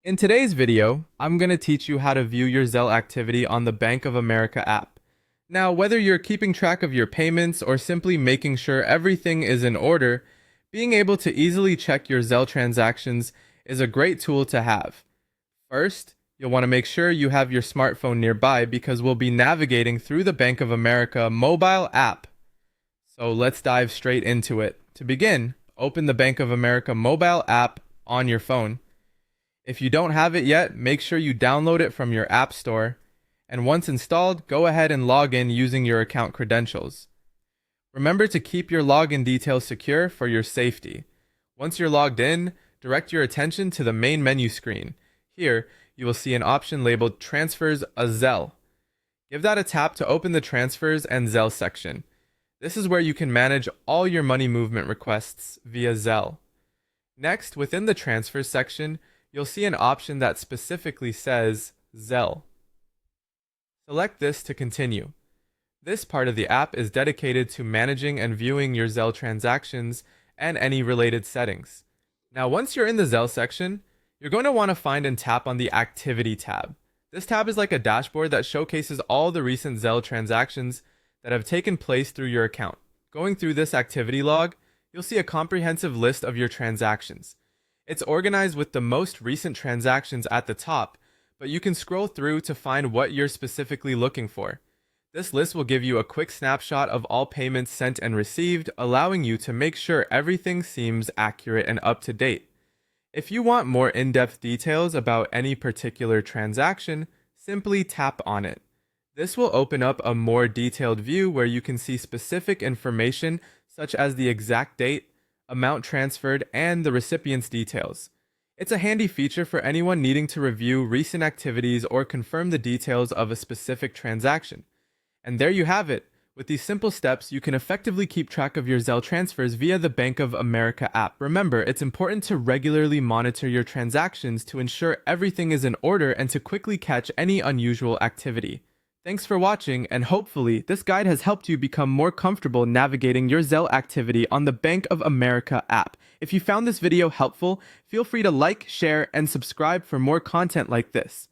In today's video, I'm going to teach you how to view your Zelle activity on the Bank of America app. Now, whether you're keeping track of your payments or simply making sure everything is in order, being able to easily check your Zelle transactions is a great tool to have. First, you'll want to make sure you have your smartphone nearby because we'll be navigating through the Bank of America mobile app. So let's dive straight into it. To begin, open the Bank of America mobile app on your phone. If you don't have it yet, make sure you download it from your app store. And once installed, go ahead and log in using your account credentials. Remember to keep your login details secure for your safety. Once you're logged in, direct your attention to the main menu screen. Here, you will see an option labeled Transfers a Zelle. Give that a tap to open the Transfers and Zelle section. This is where you can manage all your money movement requests via Zelle. Next, within the Transfers section, you'll see an option that specifically says Zelle. Select this to continue. This part of the app is dedicated to managing and viewing your Zelle transactions and any related settings. Now, once you're in the Zelle section, you're going to want to find and tap on the Activity tab. This tab is like a dashboard that showcases all the recent Zelle transactions that have taken place through your account. Going through this activity log, you'll see a comprehensive list of your transactions. It's organized with the most recent transactions at the top, but you can scroll through to find what you're specifically looking for. This list will give you a quick snapshot of all payments sent and received, allowing you to make sure everything seems accurate and up to date. If you want more in-depth details about any particular transaction, simply tap on it. This will open up a more detailed view where you can see specific information such as the exact date, amount transferred, and the recipient's details. It's a handy feature for anyone needing to review recent activities or confirm the details of a specific transaction. And there you have it. With these simple steps, you can effectively keep track of your Zelle transfers via the Bank of America app. Remember, it's important to regularly monitor your transactions to ensure everything is in order and to quickly catch any unusual activity. Thanks for watching, and hopefully, this guide has helped you become more comfortable navigating your Zelle activity on the Bank of America app. If you found this video helpful, feel free to like, share, and subscribe for more content like this.